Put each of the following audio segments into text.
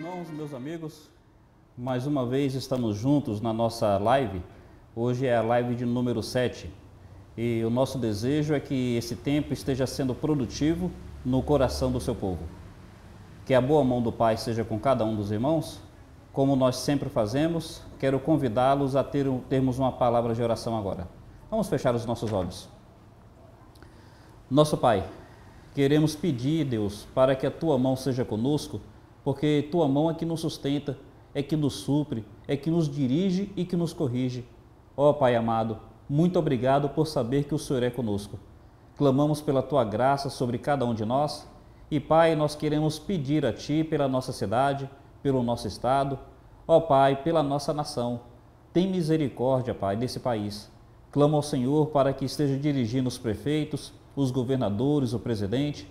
irmãos, meus amigos, mais uma vez estamos juntos na nossa live. Hoje é a live de número 7 e o nosso desejo é que esse tempo esteja sendo produtivo no coração do seu povo. Que a boa mão do Pai seja com cada um dos irmãos. Como nós sempre fazemos, quero convidá-los a termos uma palavra de oração agora. Vamos fechar os nossos olhos. Nosso Pai, queremos pedir, Deus, para que a Tua mão seja conosco, porque Tua mão é que nos sustenta, é que nos supre, é que nos dirige e que nos corrige. Ó Pai amado, muito obrigado por saber que o Senhor é conosco. Clamamos pela Tua graça sobre cada um de nós e, Pai, nós queremos pedir a Ti pela nossa cidade, pelo nosso estado, ó Pai, pela nossa nação. Tem misericórdia, Pai, desse país. Clamo ao Senhor para que esteja dirigindo os prefeitos, os governadores, o presidente.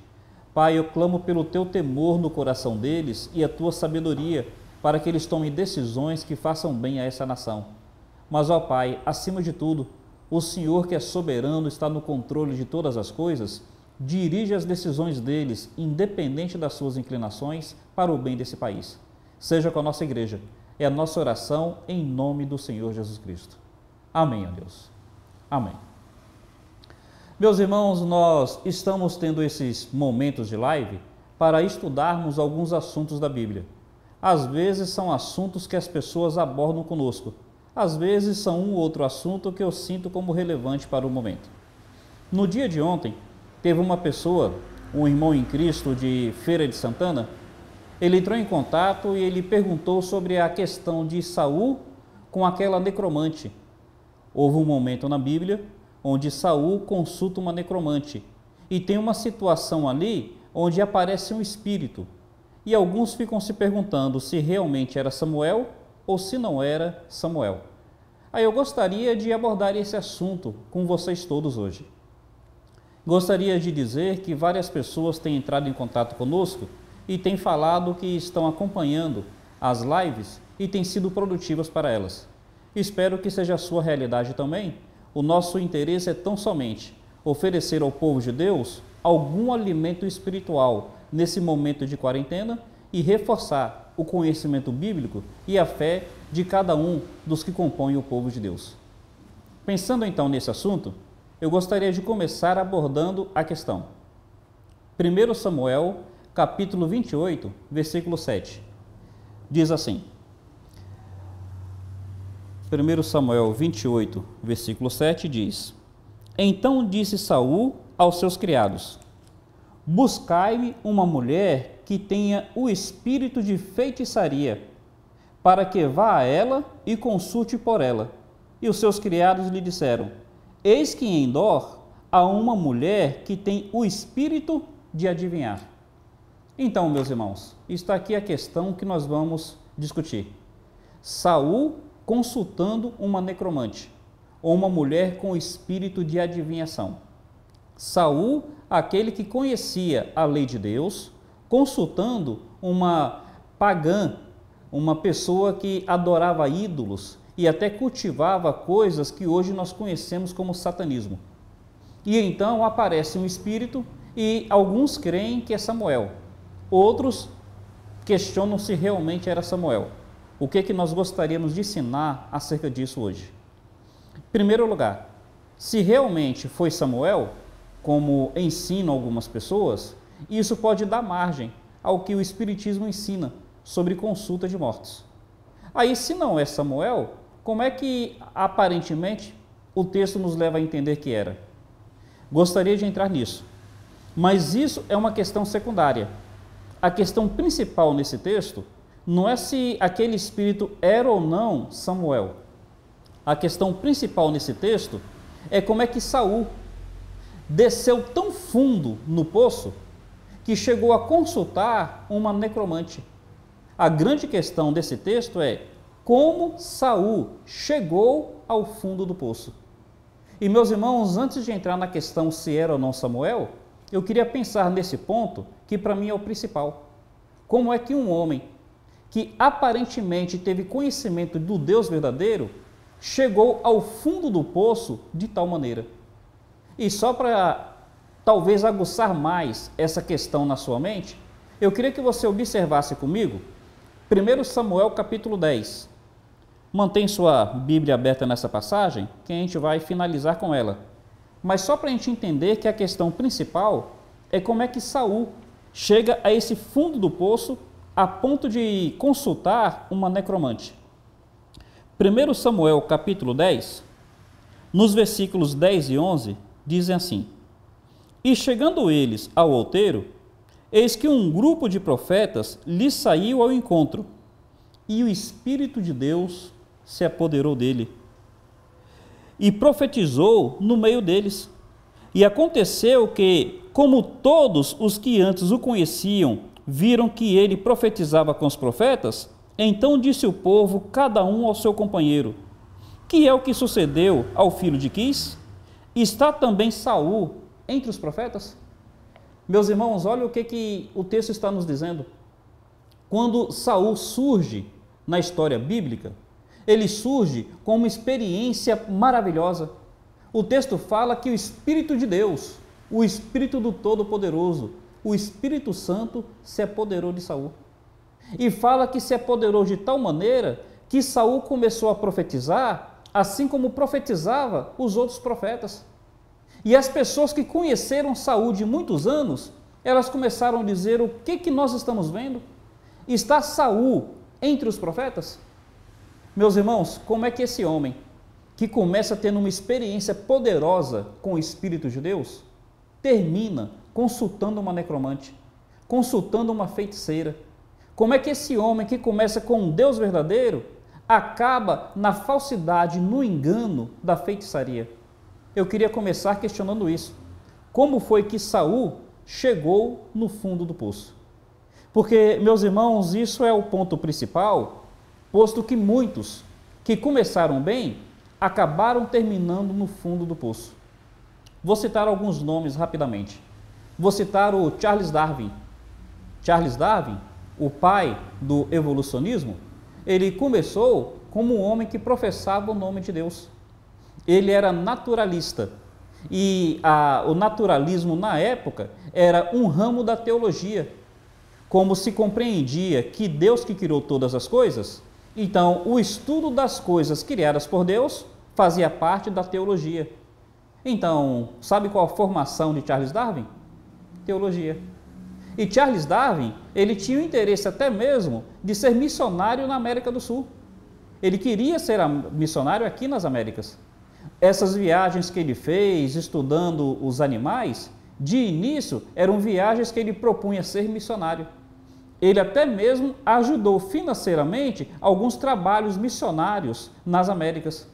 Pai, eu clamo pelo Teu temor no coração deles e a Tua sabedoria para que eles tomem decisões que façam bem a essa nação. Mas, ó Pai, acima de tudo, o Senhor que é soberano, está no controle de todas as coisas, dirige as decisões deles, independente das suas inclinações, para o bem desse país. Seja com a nossa igreja. É a nossa oração em nome do Senhor Jesus Cristo. Amém, ó Deus. Amém. Meus irmãos, nós estamos tendo esses momentos de live para estudarmos alguns assuntos da Bíblia. Às vezes são assuntos que as pessoas abordam conosco. Às vezes são um ou outro assunto que eu sinto como relevante para o momento. No dia de ontem, teve uma pessoa, um irmão em Cristo de Feira de Santana. Ele entrou em contato e ele perguntou sobre a questão de Saul com aquela necromante. Houve um momento na Bíblia onde Saul consulta uma necromante e tem uma situação ali onde aparece um espírito. E alguns ficam se perguntando se realmente era Samuel ou se não era Samuel. Aí eu gostaria de abordar esse assunto com vocês todos hoje. Gostaria de dizer que várias pessoas têm entrado em contato conosco e têm falado que estão acompanhando as lives e têm sido produtivas para elas. Espero que seja a sua realidade também. O nosso interesse é tão somente oferecer ao povo de Deus algum alimento espiritual nesse momento de quarentena e reforçar o conhecimento bíblico e a fé de cada um dos que compõem o povo de Deus. Pensando então nesse assunto, eu gostaria de começar abordando a questão. 1 Samuel, capítulo 28, versículo 7. Diz assim: 1 Samuel 28, versículo 7 diz: Então disse Saul aos seus criados: Buscai-me uma mulher que tenha o espírito de feitiçaria, para que vá a ela e consulte por ela. E os seus criados lhe disseram: Eis que em Endor há uma mulher que tem o espírito de adivinhar. Então, meus irmãos, está aqui a questão que nós vamos discutir. Saul consultando uma necromante, ou uma mulher com espírito de adivinhação. Saul, aquele que conhecia a lei de Deus, consultando uma pagã, uma pessoa que adorava ídolos e até cultivava coisas que hoje nós conhecemos como satanismo. E então aparece um espírito e alguns creem que é Samuel, outros questionam se realmente era Samuel. O que nós gostaríamos de ensinar acerca disso hoje? Em primeiro lugar, se realmente foi Samuel, como ensinam algumas pessoas, isso pode dar margem ao que o Espiritismo ensina sobre consulta de mortos. Aí, se não é Samuel, como é que aparentemente o texto nos leva a entender que era? Gostaria de entrar nisso, mas isso é uma questão secundária. A questão principal nesse texto não é se aquele espírito era ou não Samuel. A questão principal nesse texto é como é que Saul desceu tão fundo no poço que chegou a consultar uma necromante. A grande questão desse texto é como Saul chegou ao fundo do poço. E, meus irmãos, antes de entrar na questão se era ou não Samuel, eu queria pensar nesse ponto que para mim é o principal. Como é que um homem que aparentemente teve conhecimento do Deus verdadeiro, chegou ao fundo do poço de tal maneira? E só para talvez aguçar mais essa questão na sua mente, eu queria que você observasse comigo 1 Samuel capítulo 10. Mantém sua Bíblia aberta nessa passagem, que a gente vai finalizar com ela. Mas só para a gente entender que a questão principal é como é que Saul chega a esse fundo do poço a ponto de consultar uma necromante. 1 Samuel capítulo 10, nos versículos 10 e 11, dizem assim: E chegando eles ao outeiro, eis que um grupo de profetas lhes saiu ao encontro, e o Espírito de Deus se apoderou dele, e profetizou no meio deles. E aconteceu que, como todos os que antes o conheciam viram que ele profetizava com os profetas, então disse o povo, cada um ao seu companheiro: Que é o que sucedeu ao filho de Quis? Está também Saul entre os profetas? Meus irmãos, olha o que o texto está nos dizendo. Quando Saul surge na história bíblica, ele surge com uma experiência maravilhosa. O texto fala que o Espírito de Deus, o Espírito do Todo-Poderoso, o Espírito Santo se apoderou de Saul. E fala que se apoderou de tal maneira que Saul começou a profetizar, assim como profetizava os outros profetas. E as pessoas que conheceram Saul de muitos anos, elas começaram a dizer: o que nós estamos vendo? Está Saul entre os profetas? Meus irmãos, como é que esse homem, que começa tendo uma experiência poderosa com o Espírito de Deus, termina consultando uma necromante, consultando uma feiticeira? Como é que esse homem que começa com um Deus verdadeiro, acaba na falsidade, no engano da feitiçaria? Eu queria começar questionando isso. Como foi que Saul chegou no fundo do poço? Porque, meus irmãos, isso é o ponto principal, posto que muitos que começaram bem, acabaram terminando no fundo do poço. Vou citar alguns nomes rapidamente. Vou citar o Charles Darwin. Charles Darwin, o pai do evolucionismo, ele começou como um homem que professava o nome de Deus. Ele era naturalista. E o naturalismo, na época, era um ramo da teologia. Como se compreendia que Deus que criou todas as coisas, então o estudo das coisas criadas por Deus fazia parte da teologia. Então, sabe qual a formação de Charles Darwin? Teologia. E Charles Darwin, ele tinha o interesse até mesmo de ser missionário na América do Sul. Ele queria ser missionário aqui nas Américas. Essas viagens que ele fez, estudando os animais, de início eram viagens que ele propunha ser missionário. Ele até mesmo ajudou financeiramente alguns trabalhos missionários nas Américas.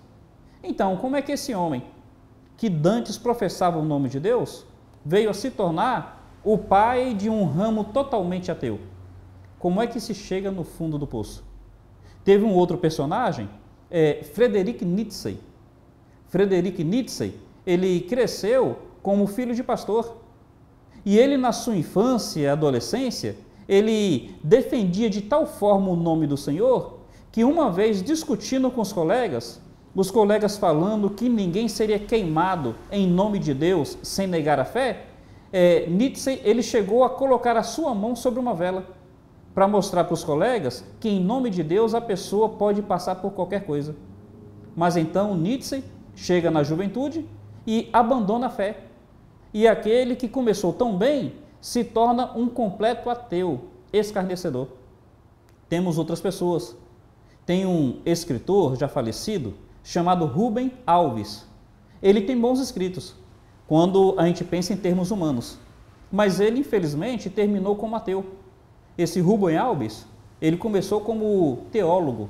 Então, como é que esse homem, que dantes professava o nome de Deus, veio a se tornar o pai de um ramo totalmente ateu? Como é que se chega no fundo do poço? Teve um outro personagem, Friedrich Nietzsche. Friedrich Nietzsche, ele cresceu como filho de pastor. E ele, na sua infância e adolescência, ele defendia de tal forma o nome do Senhor, que uma vez discutindo com os colegas falando que ninguém seria queimado em nome de Deus sem negar a fé, Nietzsche, ele chegou a colocar a sua mão sobre uma vela, para mostrar para os colegas que em nome de Deus a pessoa pode passar por qualquer coisa. Mas então Nietzsche chega na juventude e abandona a fé. E aquele que começou tão bem se torna um completo ateu, escarnecedor. Temos outras pessoas. Tem um escritor já falecido chamado Rubem Alves. Ele tem bons escritos quando a gente pensa em termos humanos, mas ele infelizmente terminou como ateu. Esse Rubem Alves, ele começou como teólogo.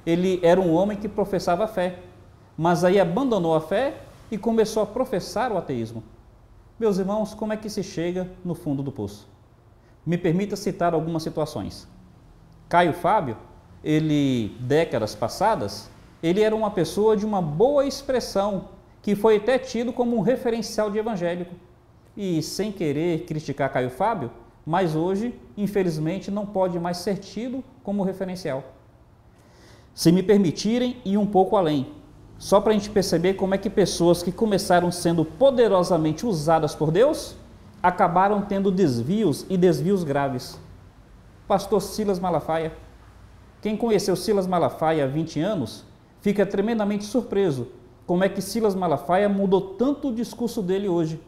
Ele era um homem que professava a fé, mas aí abandonou a fé e começou a professar o ateísmo. Meus irmãos, como é que se chega no fundo do poço? Me permita citar algumas situações. Caio Fábio, ele, décadas passadas, ele era uma pessoa de uma boa expressão, que foi até tido como um referencial de evangélico. E sem querer criticar Caio Fábio, mas hoje, infelizmente, não pode mais ser tido como referencial. Se me permitirem ir um pouco além, só para a gente perceber como é que pessoas que começaram sendo poderosamente usadas por Deus, acabaram tendo desvios e desvios graves. Pastor Silas Malafaia. quem conheceu Silas Malafaia há 20 anos, fica tremendamente surpreso como é que Silas Malafaia mudou tanto o discurso dele hoje.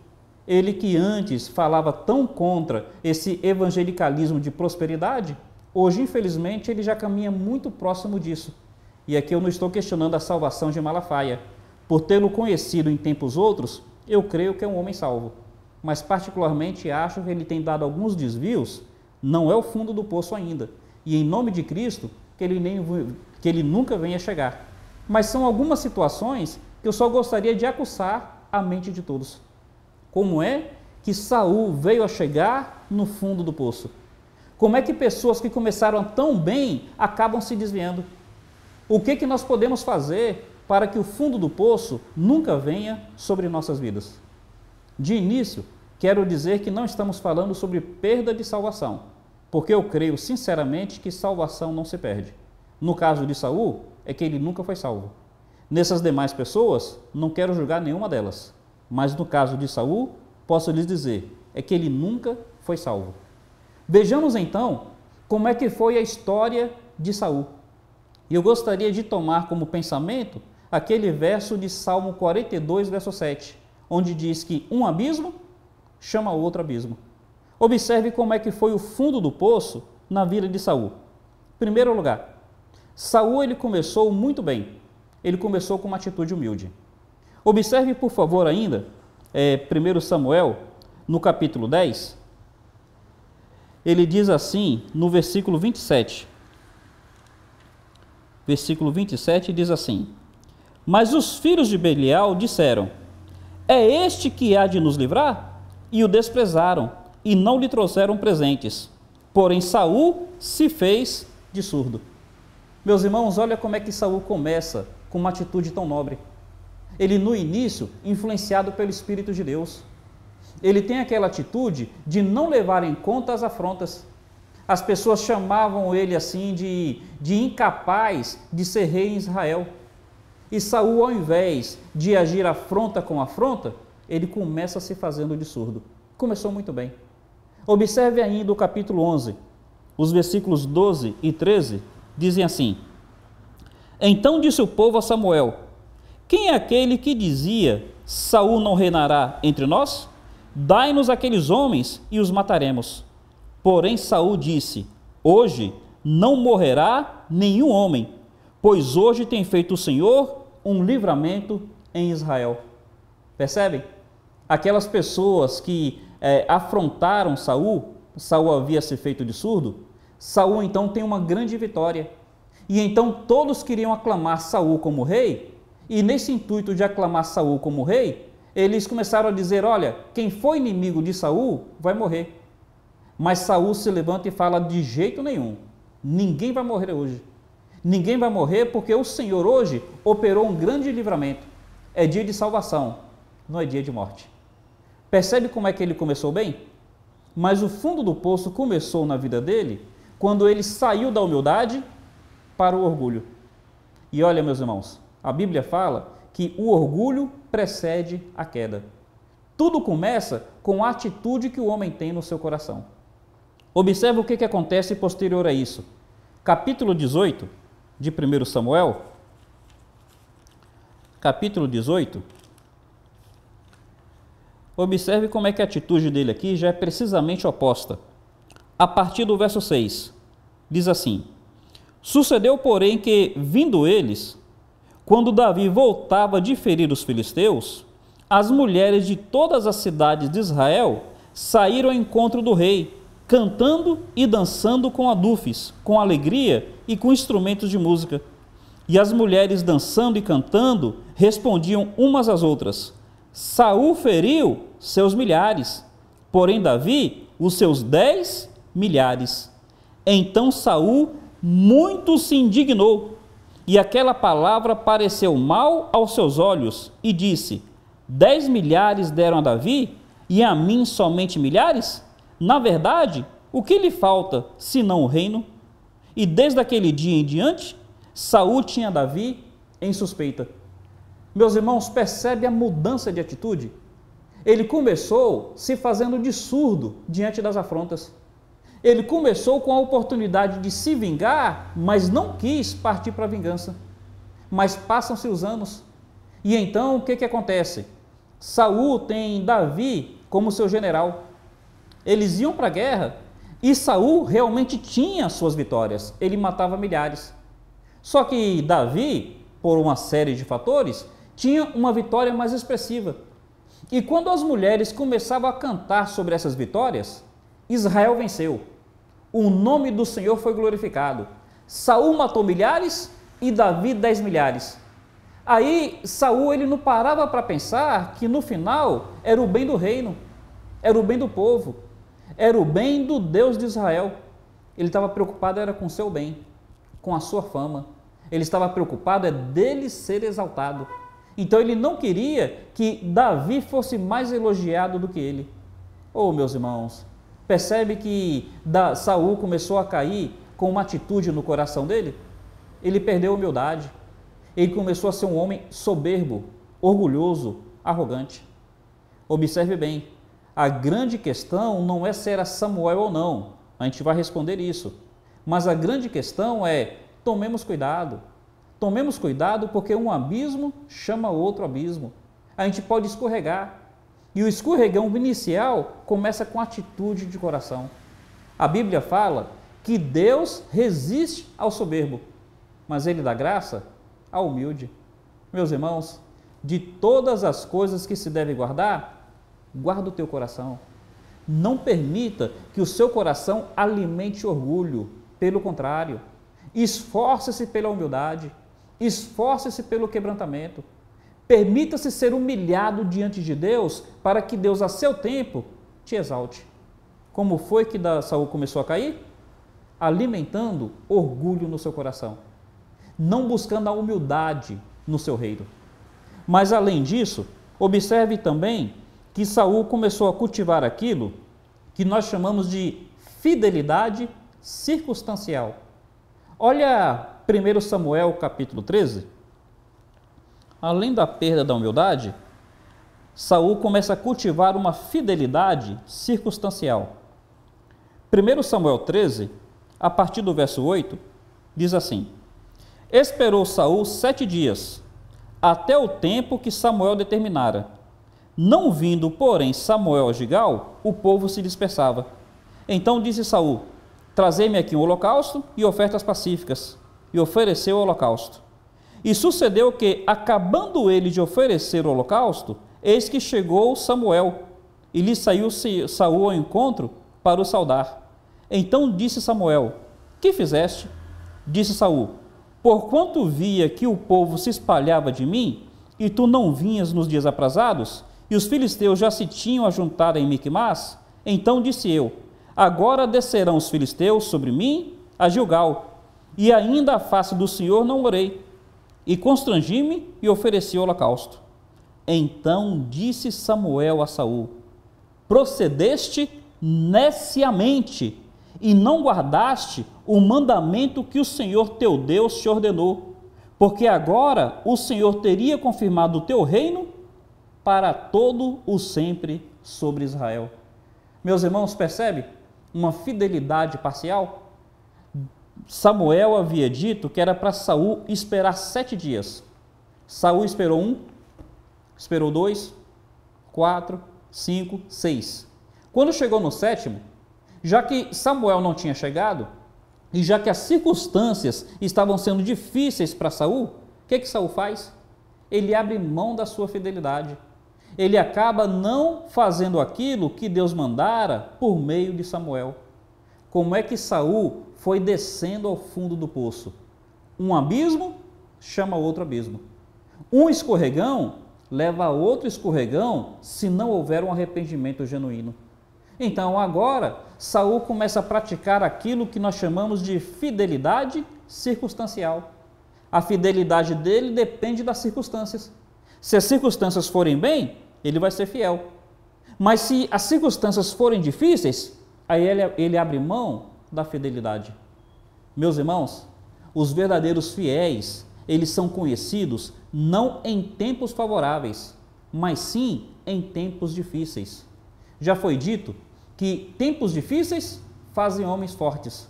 Ele que antes falava tão contra esse evangelicalismo de prosperidade, hoje, infelizmente, ele já caminha muito próximo disso. E aqui eu não estou questionando a salvação de Malafaia. Por tê-lo conhecido em tempos outros, eu creio que é um homem salvo. Mas particularmente acho que ele tem dado alguns desvios, não é o fundo do poço ainda. E em nome de Cristo, que ele nunca venha chegar. Mas são algumas situações que eu só gostaria de aguçar a mente de todos. Como é que Saul veio a chegar no fundo do poço? Como é que pessoas que começaram tão bem acabam se desviando? O que nós podemos fazer para que o fundo do poço nunca venha sobre nossas vidas? De início, quero dizer que não estamos falando sobre perda de salvação, porque eu creio sinceramente que salvação não se perde. No caso de Saul, é que ele nunca foi salvo. Nessas demais pessoas, não quero julgar nenhuma delas, mas no caso de Saul, posso lhes dizer, é que ele nunca foi salvo. Vejamos então como é que foi a história de Saul. E eu gostaria de tomar como pensamento aquele verso de Salmo 42, verso 7, onde diz que um abismo chama outro abismo. Observe como é que foi o fundo do poço na vida de Saul. Em primeiro lugar, Saul ele começou muito bem. Ele começou com uma atitude humilde. Observe, por favor, ainda, 1 Samuel, no capítulo 10, ele diz assim, no versículo 27. Versículo 27 diz assim: Mas os filhos de Belial disseram, é este que há de nos livrar? E o desprezaram, e não lhe trouxeram presentes. Porém Saul se fez de surdo. Meus irmãos, olha como é que Saul começa com uma atitude tão nobre. Ele, no início, influenciado pelo Espírito de Deus, ele tem aquela atitude de não levar em conta as afrontas. As pessoas chamavam ele assim de incapaz de ser rei em Israel. E Saul, ao invés de agir afronta com afronta, ele começa se fazendo de surdo. Começou muito bem. Observe ainda o capítulo 11, os versículos 12 e 13, dizem assim: Então disse o povo a Samuel, quem é aquele que dizia, Saul não reinará entre nós? Dai-nos aqueles homens e os mataremos. Porém Saul disse, hoje não morrerá nenhum homem, pois hoje tem feito o Senhor um livramento em Israel. Percebem? Aquelas pessoas que afrontaram Saul, Saul havia se feito de surdo, Saul então tem uma grande vitória. E então todos queriam aclamar Saul como rei, e nesse intuito de aclamar Saul como rei, eles começaram a dizer, olha, quem for inimigo de Saul vai morrer. Mas Saul se levanta e fala, de jeito nenhum, ninguém vai morrer hoje. Ninguém vai morrer porque o Senhor hoje operou um grande livramento. É dia de salvação, não é dia de morte. Percebe como é que ele começou bem? Mas o fundo do poço começou na vida dele quando ele saiu da humildade para o orgulho. E olha, meus irmãos, a Bíblia fala que o orgulho precede a queda. Tudo começa com a atitude que o homem tem no seu coração. Observe o que acontece posterior a isso. Capítulo 18 de 1 Samuel, capítulo 18, observe como é que a atitude dele aqui já é precisamente oposta. A partir do verso 6, diz assim: Sucedeu, porém, que, vindo eles, quando Davi voltava de ferir os filisteus, as mulheres de todas as cidades de Israel saíram ao encontro do rei, cantando e dançando com adufes, com alegria e com instrumentos de música. E as mulheres dançando e cantando respondiam umas às outras: Saul feriu seus milhares, porém Davi os seus 10 milhares. Então Saul muito se indignou, e aquela palavra pareceu mal aos seus olhos, e disse: 10 milhares deram a Davi, e a mim somente milhares? Na verdade, o que lhe falta, senão o reino? E desde aquele dia em diante, Saul tinha Davi em suspeita. Meus irmãos, percebe a mudança de atitude? Ele começou se fazendo de surdo diante das afrontas. Ele começou com a oportunidade de se vingar, mas não quis partir para a vingança. Mas passam-se os anos. E então o que acontece? Saul tem Davi como seu general. Eles iam para a guerra e Saul realmente tinha suas vitórias. Ele matava milhares. Só que Davi, por uma série de fatores, tinha uma vitória mais expressiva. E quando as mulheres começavam a cantar sobre essas vitórias, Israel venceu. O nome do Senhor foi glorificado. Saul matou milhares e Davi 10 milhares. Aí Saul ele não parava para pensar que no final era o bem do reino, era o bem do povo, era o bem do Deus de Israel. Ele estava preocupado era com o seu bem, com a sua fama. Ele estava preocupado dele ser exaltado. Então ele não queria que Davi fosse mais elogiado do que ele. Oh, meus irmãos, percebe que Saul começou a cair com uma atitude no coração dele? Ele perdeu a humildade. Ele começou a ser um homem soberbo, orgulhoso, arrogante. Observe bem, a grande questão não é se era Samuel ou não. A gente vai responder isso. Mas a grande questão é, tomemos cuidado. Tomemos cuidado porque um abismo chama outro abismo. A gente pode escorregar. E o escorregão inicial começa com atitude de coração. A Bíblia fala que Deus resiste ao soberbo, mas Ele dá graça ao humilde. Meus irmãos, de todas as coisas que se deve guardar, guarda o teu coração. Não permita que o seu coração alimente orgulho. Pelo contrário, esforce-se pela humildade, esforce-se pelo quebrantamento. Permita-se ser humilhado diante de Deus para que Deus, a seu tempo, te exalte. Como foi que Saul começou a cair? Alimentando orgulho no seu coração, não buscando a humildade no seu reino. Mas além disso, observe também que Saul começou a cultivar aquilo que nós chamamos de fidelidade circunstancial. Olha 1 Samuel capítulo 13. Além da perda da humildade, Saul começa a cultivar uma fidelidade circunstancial. 1 Samuel 13, a partir do verso 8, diz assim: Esperou Saul 7 dias, até o tempo que Samuel determinara. Não vindo, porém, Samuel a Gigal, o povo se dispersava. Então disse Saul: Trazei-me aqui um holocausto e ofertas pacíficas. E ofereceu o holocausto. E sucedeu que, acabando ele de oferecer o holocausto, eis que chegou Samuel, e lhe saiu Saul ao encontro para o saudar. Então disse Samuel: Que fizeste? Disse Saul: Porquanto via que o povo se espalhava de mim, e tu não vinhas nos dias aprazados, e os filisteus já se tinham ajuntado em Micmás, então disse eu: Agora descerão os filisteus sobre mim a Gilgal, e ainda a face do Senhor não orei. E constrangi-me e ofereci o holocausto. Então disse Samuel a Saul: Procedeste neciamente, e não guardaste o mandamento que o Senhor teu Deus te ordenou, porque agora o Senhor teria confirmado o teu reino para todo o sempre sobre Israel. Meus irmãos, percebe uma fidelidade parcial? Samuel havia dito que era para Saul esperar 7 dias. Saul esperou 1, esperou 2, 4, 5, 6. Quando chegou no 7º, já que Samuel não tinha chegado, e já que as circunstâncias estavam sendo difíceis para Saul, o que Saul faz? Ele abre mão da sua fidelidade. Ele acaba não fazendo aquilo que Deus mandara por meio de Samuel. Como é que Saul foi descendo ao fundo do poço? Um abismo chama outro abismo. Um escorregão leva a outro escorregão se não houver um arrependimento genuíno. Então agora Saul começa a praticar aquilo que nós chamamos de fidelidade circunstancial. A fidelidade dele depende das circunstâncias. Se as circunstâncias forem bem, ele vai ser fiel. Mas se as circunstâncias forem difíceis, aí ele abre mão da fidelidade. Meus irmãos, os verdadeiros fiéis, eles são conhecidos não em tempos favoráveis, mas sim em tempos difíceis. Já foi dito que tempos difíceis fazem homens fortes.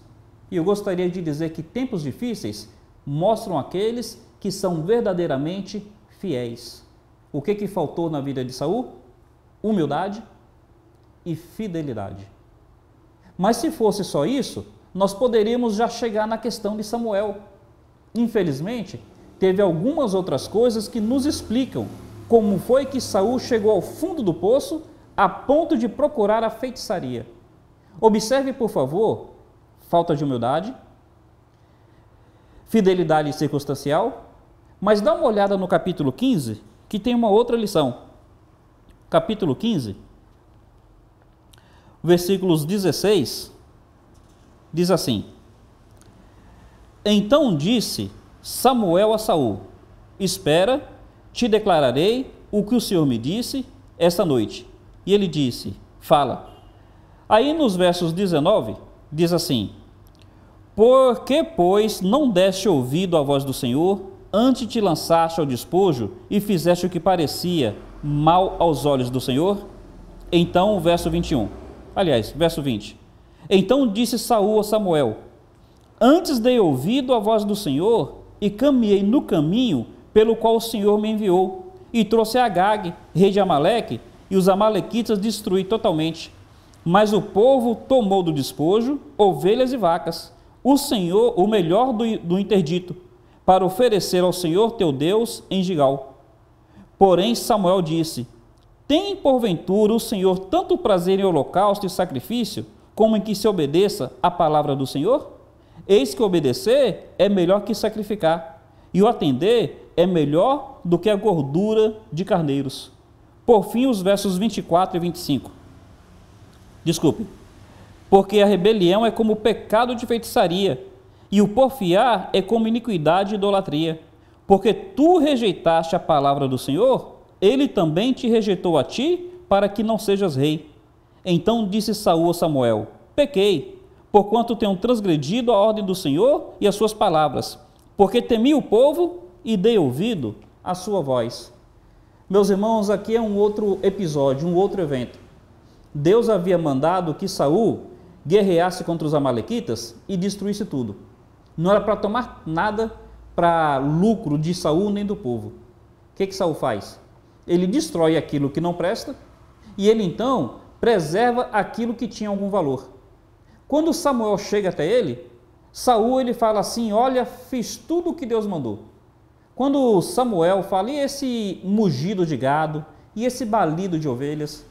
E eu gostaria de dizer que tempos difíceis mostram aqueles que são verdadeiramente fiéis. O que faltou na vida de Saul? Humildade e fidelidade. Mas se fosse só isso, nós poderíamos já chegar na questão de Samuel. Infelizmente, teve algumas outras coisas que nos explicam como foi que Saul chegou ao fundo do poço a ponto de procurar a feitiçaria. Observe, por favor, falta de humildade, fidelidade circunstancial, mas dá uma olhada no capítulo 15, que tem uma outra lição. Capítulo 15, versículos 16, diz assim: Então disse Samuel a Saul: Espera, te declararei o que o Senhor me disse esta noite. E ele disse: Fala. Aí nos versos 19, diz assim: Por que, pois, não deste ouvido à voz do Senhor, antes te lançaste ao despojo e fizeste o que parecia mal aos olhos do Senhor? Então, o verso 21. Aliás, verso 20. Então disse Saul a Samuel: Antes dei ouvido à voz do Senhor e caminhei no caminho pelo qual o Senhor me enviou, e trouxe Agag, rei de Amaleque, e os amalequitas destruí totalmente. Mas o povo tomou do despojo ovelhas e vacas, o melhor do interdito, para oferecer ao Senhor teu Deus em Gigal. Porém Samuel disse: Tem porventura o Senhor tanto prazer em holocausto e sacrifício, como em que se obedeça à palavra do Senhor? Eis que obedecer é melhor que sacrificar, e o atender é melhor do que a gordura de carneiros. Por fim, os versos 24 e 25. Desculpe. Porque a rebelião é como o pecado de feitiçaria, e o porfiar é como iniquidade e idolatria. Porque tu rejeitaste a palavra do Senhor, ele também te rejeitou a ti, para que não sejas rei. Então disse Saul a Samuel: Pequei, porquanto tenho transgredido a ordem do Senhor e as suas palavras, porque temi o povo e dei ouvido à sua voz. Meus irmãos, aqui é um outro episódio, um outro evento. Deus havia mandado que Saul guerreasse contra os amalequitas e destruísse tudo. Não era para tomar nada para lucro de Saul nem do povo. O que Saul faz? Ele destrói aquilo que não presta e ele então preserva aquilo que tinha algum valor. Quando Samuel chega até ele, Saul ele fala assim: olha, fiz tudo o que Deus mandou. Quando Samuel fala: e esse mugido de gado, e esse balido de ovelhas?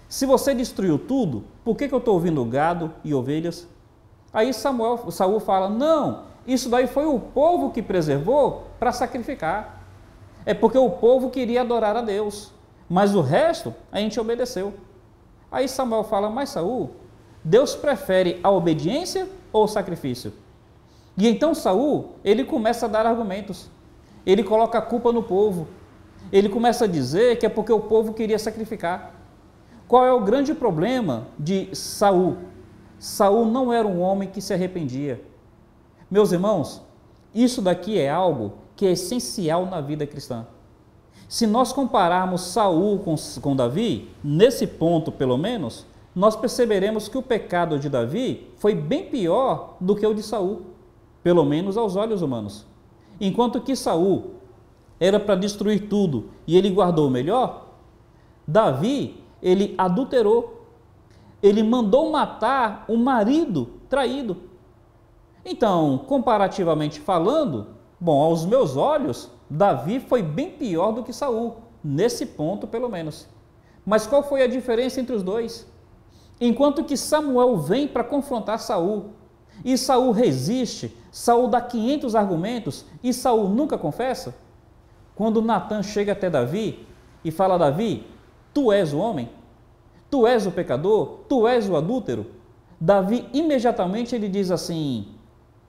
Se você destruiu tudo, por que eu estou ouvindo gado e ovelhas? Aí Saul fala: não, isso daí foi o povo que preservou para sacrificar. É porque o povo queria adorar a Deus, mas o resto a gente obedeceu. Aí Samuel fala: mas Saul, Deus prefere a obediência ou o sacrifício? E então Saul, ele começa a dar argumentos. Ele coloca a culpa no povo. Ele começa a dizer que é porque o povo queria sacrificar. Qual é o grande problema de Saul? Saul não era um homem que se arrependia. Meus irmãos, isso daqui é algo que é essencial na vida cristã. Se nós compararmos Saul com Davi, nesse ponto pelo menos, nós perceberemos que o pecado de Davi foi bem pior do que o de Saul, pelo menos aos olhos humanos. Enquanto que Saul era para destruir tudo e ele guardou o melhor, Davi, ele adulterou, ele mandou matar o marido traído. Então, comparativamente falando, bom, aos meus olhos, Davi foi bem pior do que Saul, nesse ponto pelo menos. Mas qual foi a diferença entre os dois? Enquanto que Samuel vem para confrontar Saul, e Saul resiste, Saul dá 500 argumentos e Saul nunca confessa. Quando Natã chega até Davi e fala: Davi, tu és o homem, tu és o pecador, tu és o adúltero, Davi imediatamente ele diz assim: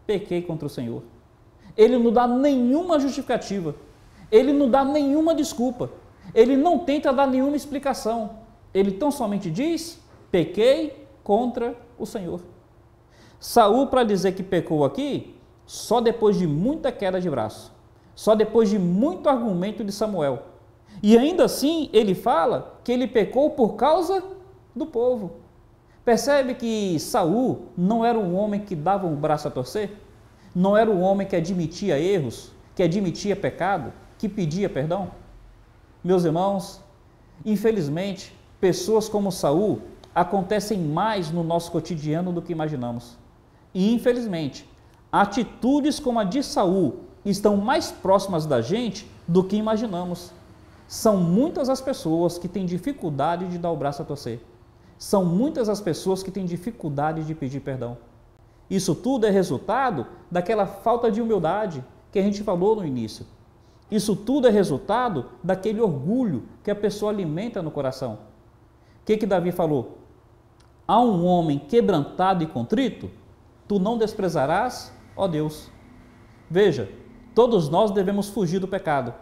pequei contra o Senhor. Ele não dá nenhuma justificativa, ele não dá nenhuma desculpa, ele não tenta dar nenhuma explicação, ele tão somente diz: pequei contra o Senhor. Saul, para dizer que pecou aqui, só depois de muita queda de braço, só depois de muito argumento de Samuel. E ainda assim ele fala que ele pecou por causa do povo, Percebe que Saul não era um homem que dava um braço a torcer? Não era um homem que admitia erros, que admitia pecado, que pedia perdão? Meus irmãos, infelizmente, pessoas como Saul acontecem mais no nosso cotidiano do que imaginamos. E infelizmente, atitudes como a de Saul estão mais próximas da gente do que imaginamos. São muitas as pessoas que têm dificuldade de dar o braço a torcer. São muitas as pessoas que têm dificuldade de pedir perdão. Isso tudo é resultado daquela falta de humildade que a gente falou no início. Isso tudo é resultado daquele orgulho que a pessoa alimenta no coração. O que Davi falou? Há um homem quebrantado e contrito, tu não desprezarás, ó Deus. Veja, todos nós devemos fugir do pecado,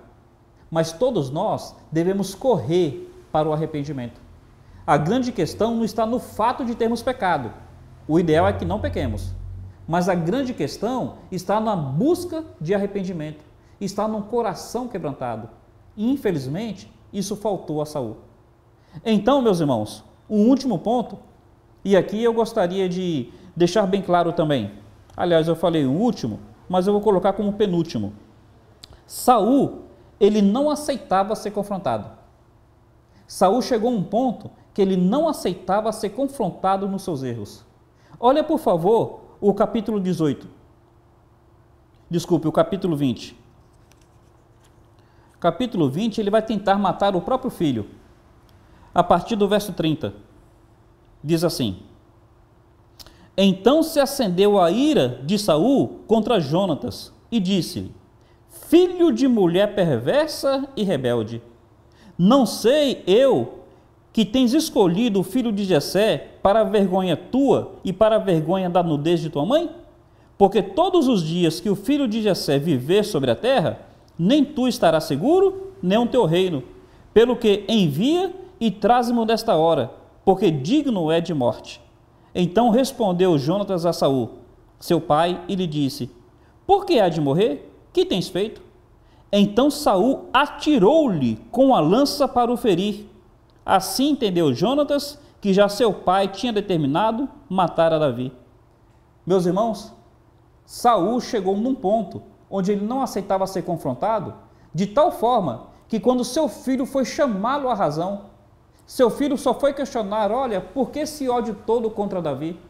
mas todos nós devemos correr para o arrependimento. A grande questão não está no fato de termos pecado. O ideal é que não pequemos. Mas a grande questão está na busca de arrependimento. Está num coração quebrantado. E, infelizmente, isso faltou a Saul. Então, meus irmãos, um último ponto, e aqui eu gostaria de deixar bem claro também. Aliás, eu falei o último, mas eu vou colocar como penúltimo. Saul, ele não aceitava ser confrontado. Saul chegou a um ponto que ele não aceitava ser confrontado nos seus erros. Olha, por favor, o capítulo 18. Desculpe, o capítulo 20. Capítulo 20, ele vai tentar matar o próprio filho. A partir do verso 30. Diz assim: Então se acendeu a ira de Saul contra Jonatas e disse-lhe: Filho de mulher perversa e rebelde, não sei eu que tens escolhido o filho de Jessé para a vergonha tua e para a vergonha da nudez de tua mãe? Porque todos os dias que o filho de Jessé viver sobre a terra, nem tu estarás seguro, nem o teu reino. Pelo que envia e traze-mo desta hora, porque digno é de morte. Então respondeu Jonatas a Saul, seu pai, e lhe disse: Por que há de morrer? Que tens feito? Então Saul atirou-lhe com a lança para o ferir. Assim entendeu Jonatas que já seu pai tinha determinado matar a Davi. Meus irmãos, Saul chegou num ponto onde ele não aceitava ser confrontado, de tal forma que quando seu filho foi chamá-lo à razão, seu filho só foi questionar: olha, por que esse ódio todo contra Davi?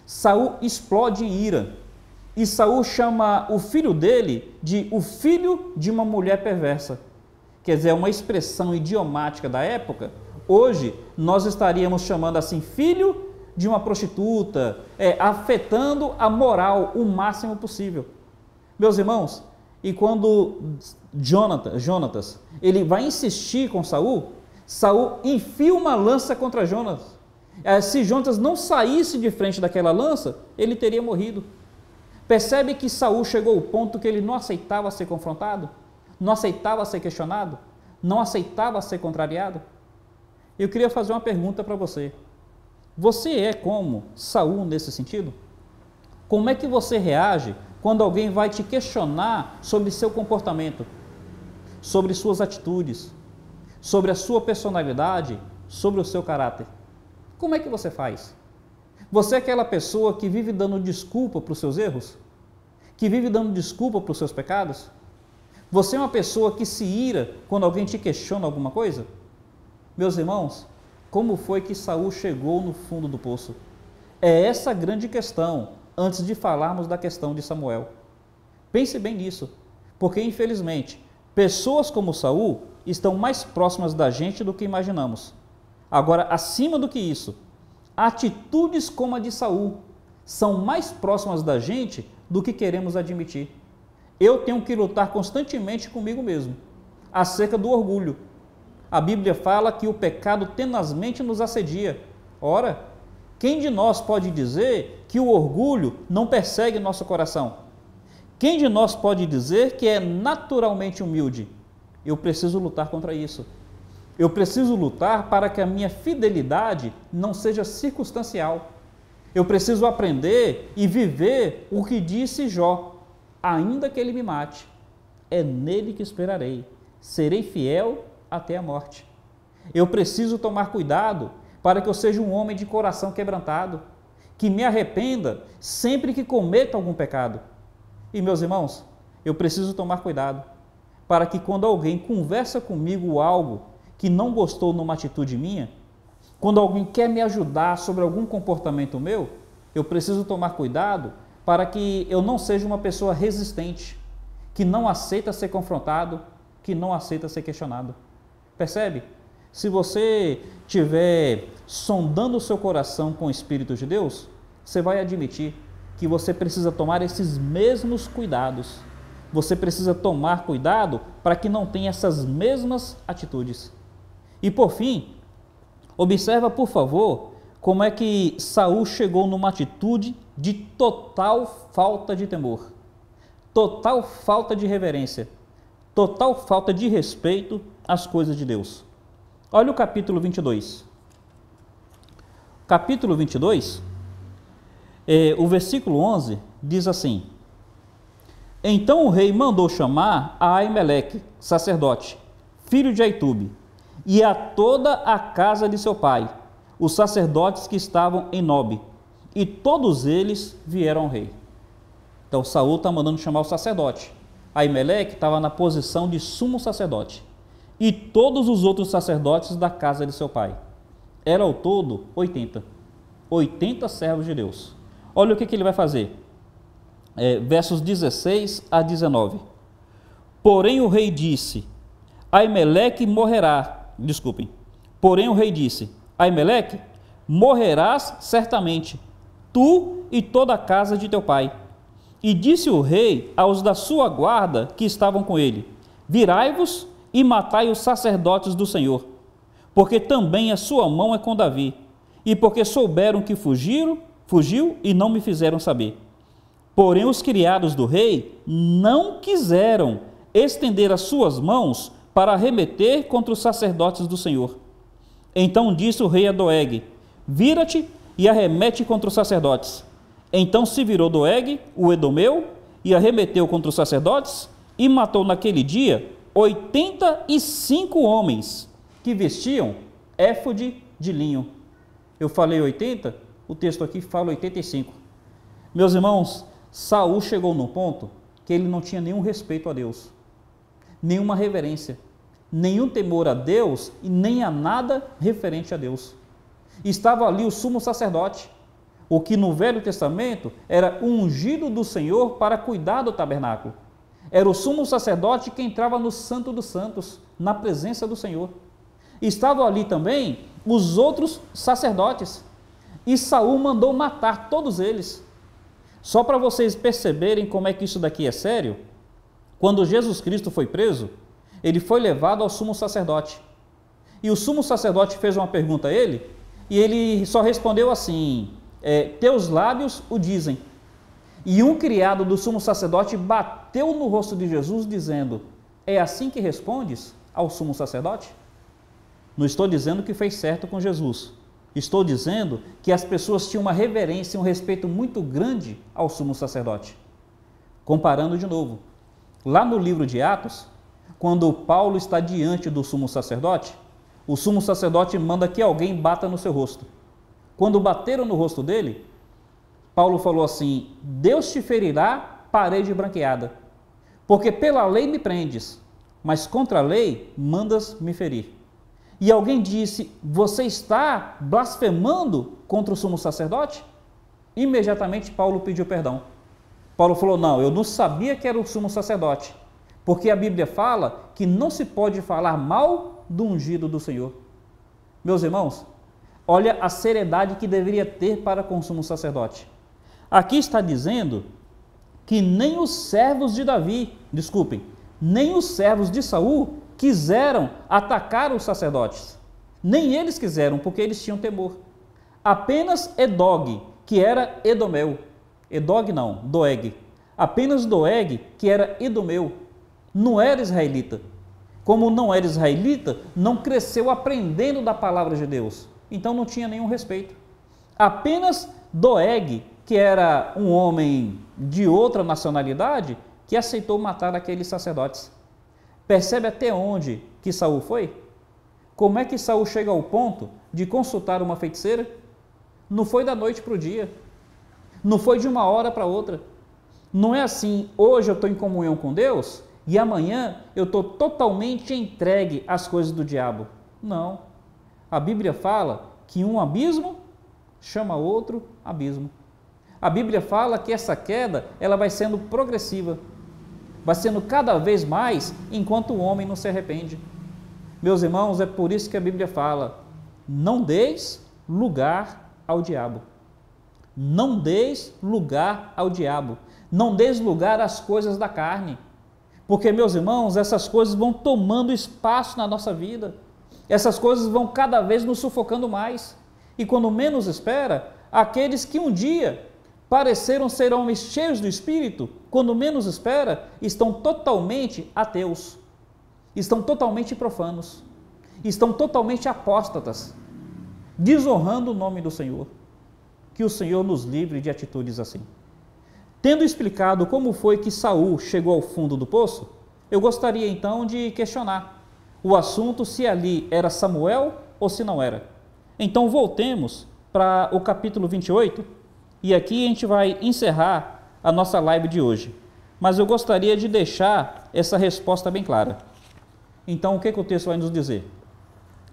Saul explode em ira. E Saul chama o filho dele de o filho de uma mulher perversa. Quer dizer, é uma expressão idiomática da época. Hoje, nós estaríamos chamando assim, filho de uma prostituta, afetando a moral o máximo possível. Meus irmãos, e quando Jonatas, ele vai insistir com Saul, Saul enfia uma lança contra Jonatas. Se Jonatas não saísse de frente daquela lança, ele teria morrido. Percebe que Saul chegou ao ponto que ele não aceitava ser confrontado, não aceitava ser questionado, não aceitava ser contrariado? Eu queria fazer uma pergunta para você. Você é como Saul nesse sentido? Como é que você reage quando alguém vai te questionar sobre seu comportamento, sobre suas atitudes, sobre a sua personalidade, sobre o seu caráter? Como é que você faz? Você é aquela pessoa que vive dando desculpa para os seus erros? Que vive dando desculpa para os seus pecados? Você é uma pessoa que se ira quando alguém te questiona alguma coisa? Meus irmãos, como foi que Saul chegou no fundo do poço? É essa a grande questão, antes de falarmos da questão de Samuel. Pense bem nisso, porque infelizmente, pessoas como Saul estão mais próximas da gente do que imaginamos. Agora, acima do que isso, atitudes como a de Saul são mais próximas da gente do que queremos admitir. Eu tenho que lutar constantemente comigo mesmo, acerca do orgulho. A Bíblia fala que o pecado tenazmente nos assedia. Ora, quem de nós pode dizer que o orgulho não persegue nosso coração? Quem de nós pode dizer que é naturalmente humilde? Eu preciso lutar contra isso. Eu preciso lutar para que a minha fidelidade não seja circunstancial. Eu preciso aprender e viver o que disse Jó: ainda que ele me mate, é nele que esperarei, serei fiel até a morte. Eu preciso tomar cuidado para que eu seja um homem de coração quebrantado, que me arrependa sempre que cometa algum pecado. E meus irmãos, eu preciso tomar cuidado, para que quando alguém conversa comigo algo que não gostou numa atitude minha, quando alguém quer me ajudar sobre algum comportamento meu, eu preciso tomar cuidado para que eu não seja uma pessoa resistente, que não aceita ser confrontado, que não aceita ser questionado. Percebe? Se você estiver sondando o seu coração com o Espírito de Deus, você vai admitir que você precisa tomar esses mesmos cuidados. Você precisa tomar cuidado para que não tenha essas mesmas atitudes. E por fim, observa, por favor, como é que Saul chegou numa atitude de total falta de temor, total falta de reverência, total falta de respeito às coisas de Deus. Olha o capítulo 22. Capítulo 22, o versículo 11 diz assim: Então o rei mandou chamar a Aimeleque, sacerdote, filho de Aitube, e a toda a casa de seu pai, os sacerdotes que estavam em Nobe, e todos eles vieram ao rei. Então Saul está mandando chamar o sacerdote. Aimeleque estava na posição de sumo sacerdote, e todos os outros sacerdotes da casa de seu pai. Era ao todo 80 servos de Deus. Olha o que ele vai fazer. Versos 16 a 19. Porém o rei disse, Aimeleque morrerá. Porém o rei disse, Aimeleque, morrerás certamente, tu e toda a casa de teu pai. E disse o rei aos da sua guarda que estavam com ele, virai-vos e matai os sacerdotes do Senhor, porque também a sua mão é com Davi, e porque souberam que fugiu e não me fizeram saber. Porém os criados do rei não quiseram estender as suas mãos para arremeter contra os sacerdotes do Senhor. Então disse o rei a Doeg, vira-te e arremete contra os sacerdotes. Então se virou Doeg, o edomeu, e arremeteu contra os sacerdotes, e matou naquele dia 85 homens que vestiam éfode de linho. Eu falei 80, o texto aqui fala 85. Meus irmãos, Saul chegou no ponto que ele não tinha nenhum respeito a Deus, nenhuma reverência, nenhum temor a Deus e nem a nada referente a Deus. Estava ali o sumo sacerdote, o que no Velho Testamento era o ungido do Senhor para cuidar do tabernáculo. Era o sumo sacerdote que entrava no Santo dos Santos, na presença do Senhor. Estavam ali também os outros sacerdotes, e Saul mandou matar todos eles. Só para vocês perceberem como é que isso daqui é sério, quando Jesus Cristo foi preso, ele foi levado ao sumo sacerdote. E o sumo sacerdote fez uma pergunta a ele, e ele só respondeu assim, teus lábios o dizem. E um criado do sumo sacerdote bateu no rosto de Jesus, dizendo, é assim que respondes ao sumo sacerdote? Não estou dizendo que fez certo com Jesus. Estou dizendo que as pessoas tinham uma reverência e um respeito muito grande ao sumo sacerdote. Comparando de novo, lá no livro de Atos, quando Paulo está diante do sumo sacerdote, o sumo sacerdote manda que alguém bata no seu rosto. Quando bateram no rosto dele, Paulo falou assim, Deus te ferirá parede branqueada, porque pela lei me prendes, mas contra a lei mandas me ferir. E alguém disse, você está blasfemando contra o sumo sacerdote? Imediatamente Paulo pediu perdão. Paulo falou, não, eu não sabia que era o sumo sacerdote, porque a Bíblia fala que não se pode falar mal do ungido do Senhor. Meus irmãos, olha a seriedade que deveria ter para com o sumo sacerdote. Aqui está dizendo que nem os servos de nem os servos de Saul quiseram atacar os sacerdotes. Nem eles quiseram, porque eles tinham temor. Apenas Edog, que era edomeu. Doeg. Apenas Doeg, que era edomeu. Não era israelita. Como não era israelita, não cresceu aprendendo da palavra de Deus. Então não tinha nenhum respeito. Apenas Doeg, que era um homem de outra nacionalidade, que aceitou matar aqueles sacerdotes. Percebe até onde que Saul foi? Como é que Saul chega ao ponto de consultar uma feiticeira? Não foi da noite para o dia, não foi de uma hora para outra. Não é assim, hoje eu estou em comunhão com Deus e amanhã eu estou totalmente entregue às coisas do diabo. Não. A Bíblia fala que um abismo chama outro abismo. A Bíblia fala que essa queda ela vai sendo progressiva, vai sendo cada vez mais enquanto o homem não se arrepende. Meus irmãos, é por isso que a Bíblia fala: não deis lugar ao diabo. Não deis lugar ao diabo. Não deis lugar às coisas da carne. Porque, meus irmãos, essas coisas vão tomando espaço na nossa vida. Essas coisas vão cada vez nos sufocando mais. E quando menos espera, aqueles que um dia pareceram ser homens cheios do Espírito, quando menos espera, estão totalmente ateus. Estão totalmente profanos. Estão totalmente apóstatas. Desonrando o nome do Senhor. Que o Senhor nos livre de atitudes assim. Tendo explicado como foi que Saul chegou ao fundo do poço, eu gostaria então de questionar o assunto se ali era Samuel ou se não era. Então voltemos para o capítulo 28 e aqui a gente vai encerrar a nossa live de hoje. Mas eu gostaria de deixar essa resposta bem clara. Então o que o texto vai nos dizer?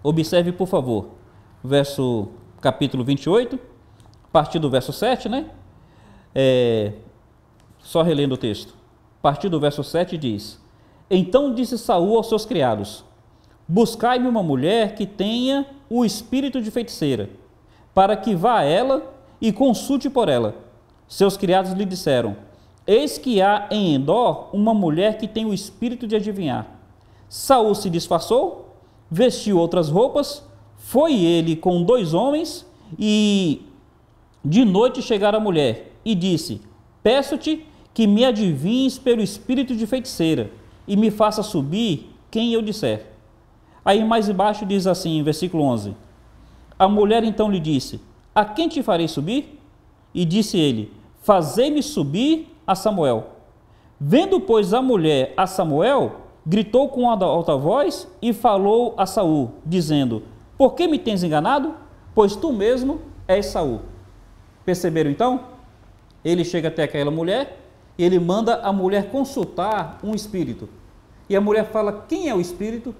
Observe, por favor, capítulo 28, a partir do verso 7, né? Só relendo o texto. A partir do verso 7 diz: Então disse Saul aos seus criados: Buscai-me uma mulher que tenha o espírito de feiticeira, para que vá a ela e consulte por ela. Seus criados lhe disseram: Eis que há em Endor uma mulher que tem o espírito de adivinhar. Saul se disfarçou, vestiu outras roupas, foi ele com 2 homens, e de noite chegaram a mulher, e disse: Peço-te que me adivinhes pelo espírito de feiticeira, e me faça subir quem eu disser. Aí mais embaixo diz assim, versículo 11: A mulher então lhe disse: A quem te farei subir? E disse ele: Fazei-me subir a Samuel. Vendo, pois, a mulher a Samuel, gritou com alta voz e falou a Saul, dizendo: Por que me tens enganado? Pois tu mesmo és Saul. Perceberam então? Ele chega até aquela mulher e ele manda a mulher consultar um espírito. E a mulher fala: quem é o espírito?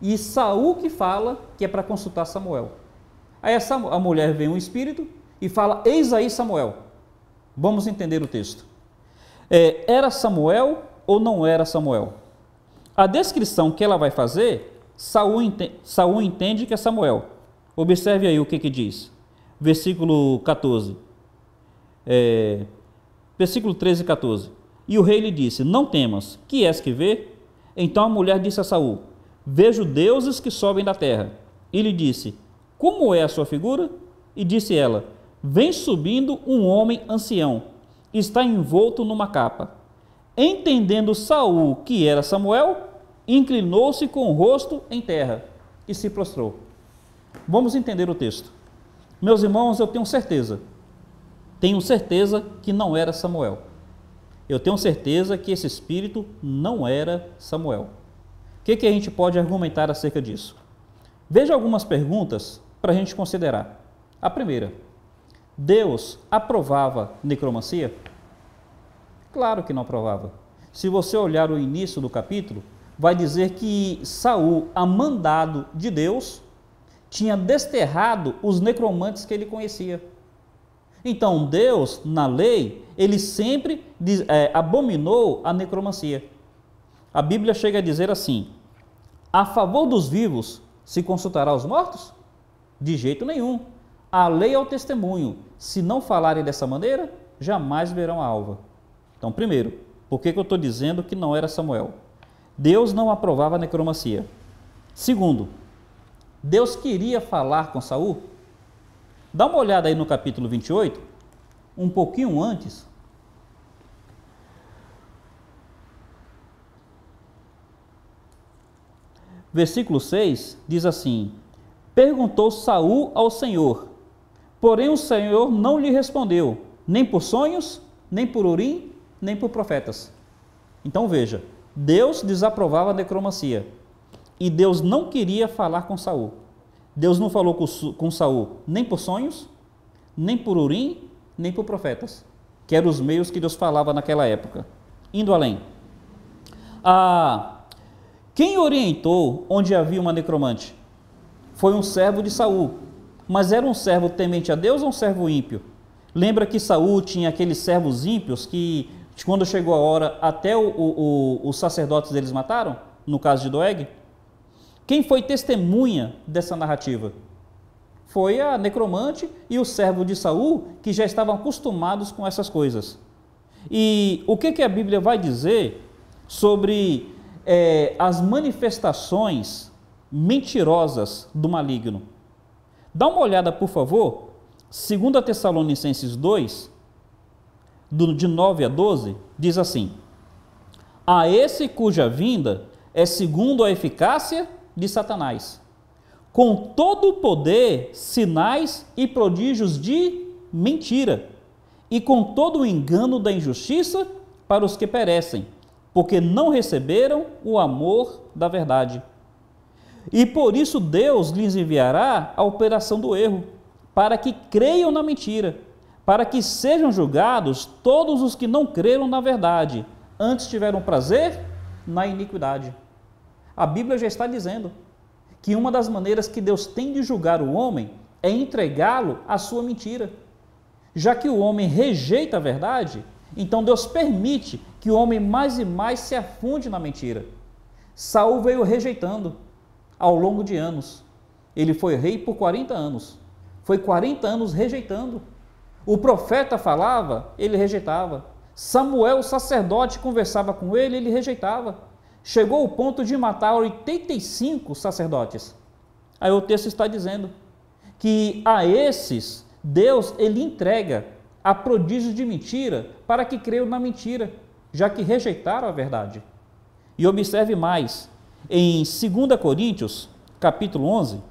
E Saul que fala que é para consultar Samuel. Aí a mulher vê um espírito e fala: eis aí Samuel. Vamos entender o texto. Era Samuel ou não era Samuel? A descrição que ela vai fazer, Saul entende que é Samuel. Observe aí o que diz. Versículo 14. Versículo 13 e 14. E o rei lhe disse: Não temas, que és que vê? Então a mulher disse a Saul: Vejo deuses que sobem da terra. E lhe disse: Como é a sua figura? E disse ela: Vem subindo um homem ancião, está envolto numa capa. Entendendo Saul que era Samuel, inclinou-se com o rosto em terra e se prostrou. Vamos entender o texto. Meus irmãos, eu tenho certeza que não era Samuel. Eu tenho certeza que esse espírito não era Samuel. O que a gente pode argumentar acerca disso? Veja algumas perguntas para a gente considerar. A primeira: Deus aprovava necromancia? Claro que não aprovava. Se você olhar o início do capítulo, vai dizer que Saul, a mandado de Deus, tinha desterrado os necromantes que ele conhecia. Então Deus, na lei, ele sempre abominou a necromancia. A Bíblia chega a dizer assim: a favor dos vivos se consultará os mortos? De jeito nenhum. A lei é o testemunho. Se não falarem dessa maneira, jamais verão a alva. Então, primeiro, por que eu estou dizendo que não era Samuel? Deus não aprovava a necromancia. Segundo, Deus queria falar com Saul? Dá uma olhada aí no capítulo 28, um pouquinho antes. Versículo 6 diz assim: Perguntou Saul ao Senhor, porém o Senhor não lhe respondeu, nem por sonhos, nem por urim, nem por profetas. Então veja, Deus desaprovava a necromancia. e Deus não queria falar com Saul. Deus não falou com Saul nem por sonhos, nem por Urim, nem por profetas, que eram os meios que Deus falava naquela época. Indo além. Quem orientou onde havia uma necromante? Foi um servo de Saul, mas era um servo temente a Deus ou um servo ímpio? Lembra que Saul tinha aqueles servos ímpios que, quando chegou a hora, até os sacerdotes eles mataram? No caso de Doeg? Quem foi testemunha dessa narrativa? Foi a necromante e o servo de Saul, que já estavam acostumados com essas coisas. E o que a Bíblia vai dizer sobre as manifestações mentirosas do maligno? Dá uma olhada, por favor, 2 Tessalonicenses 2, de 9 a 12, diz assim: a esse cuja vinda é segundo a eficácia de Satanás, com todo o poder, sinais e prodígios de mentira, e com todo o engano da injustiça para os que perecem, porque não receberam o amor da verdade. E por isso Deus lhes enviará a operação do erro, para que creiam na mentira, para que sejam julgados todos os que não creram na verdade, antes tiveram prazer na iniquidade. A Bíblia já está dizendo que uma das maneiras que Deus tem de julgar o homem é entregá-lo à sua mentira. Já que o homem rejeita a verdade, então Deus permite que o homem mais e mais se afunde na mentira. Saul veio rejeitando ao longo de anos. Ele foi rei por 40 anos. Foi 40 anos rejeitando. O profeta falava, ele rejeitava. Samuel, o sacerdote, conversava com ele, ele rejeitava. Chegou ao ponto de matar 85 sacerdotes. Aí o texto está dizendo que a esses Deus ele entrega a prodígios de mentira para que creiam na mentira, já que rejeitaram a verdade. E observe mais, em 2 Coríntios, capítulo 11,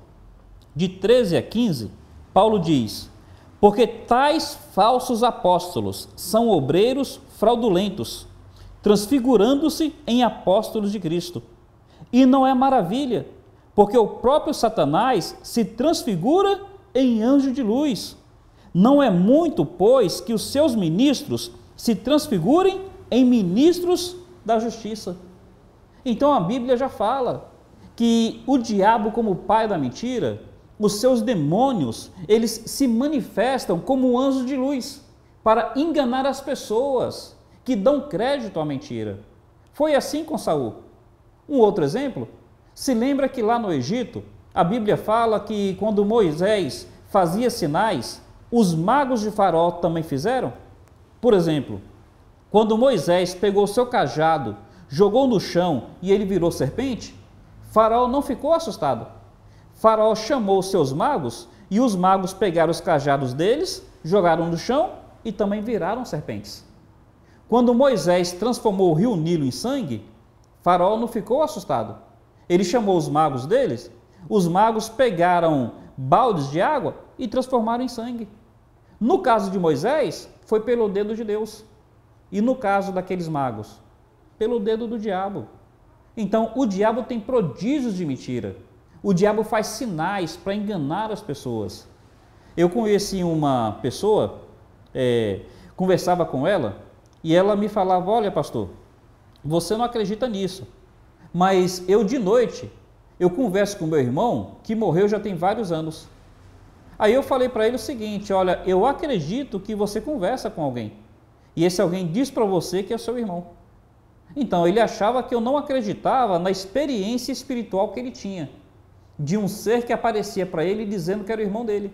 de 13 a 15, Paulo diz: porque tais falsos apóstolos são obreiros fraudulentos, transfigurando-se em apóstolos de Cristo. E não é maravilha, porque o próprio Satanás se transfigura em anjo de luz. Não é muito, pois, que os seus ministros se transfigurem em ministros da justiça. Então a Bíblia já fala que o diabo, como pai da mentira, os seus demônios, eles se manifestam como anjos de luz para enganar as pessoas que dão crédito à mentira. Foi assim com Saul. Um outro exemplo, se lembra que lá no Egito, a Bíblia fala que quando Moisés fazia sinais, os magos de Faraó também fizeram? Por exemplo, quando Moisés pegou seu cajado, jogou no chão e ele virou serpente, Faraó não ficou assustado. Faraó chamou os seus magos e os magos pegaram os cajados deles, jogaram no chão e também viraram serpentes. Quando Moisés transformou o rio Nilo em sangue, Faraó não ficou assustado. Ele chamou os magos deles, os magos pegaram baldes de água e transformaram em sangue. No caso de Moisés, foi pelo dedo de Deus. E no caso daqueles magos, pelo dedo do diabo. Então, o diabo tem prodígios de mentira. O diabo faz sinais para enganar as pessoas. Eu conheci uma pessoa, conversava com ela, e ela me falava: olha, pastor, você não acredita nisso, mas eu de noite, eu converso com meu irmão, que morreu já tem vários anos. Aí eu falei para ele o seguinte: olha, eu acredito que você conversa com alguém, e esse alguém diz para você que é seu irmão. Então ele achava que eu não acreditava na experiência espiritual que ele tinha, de um ser que aparecia para ele dizendo que era o irmão dele.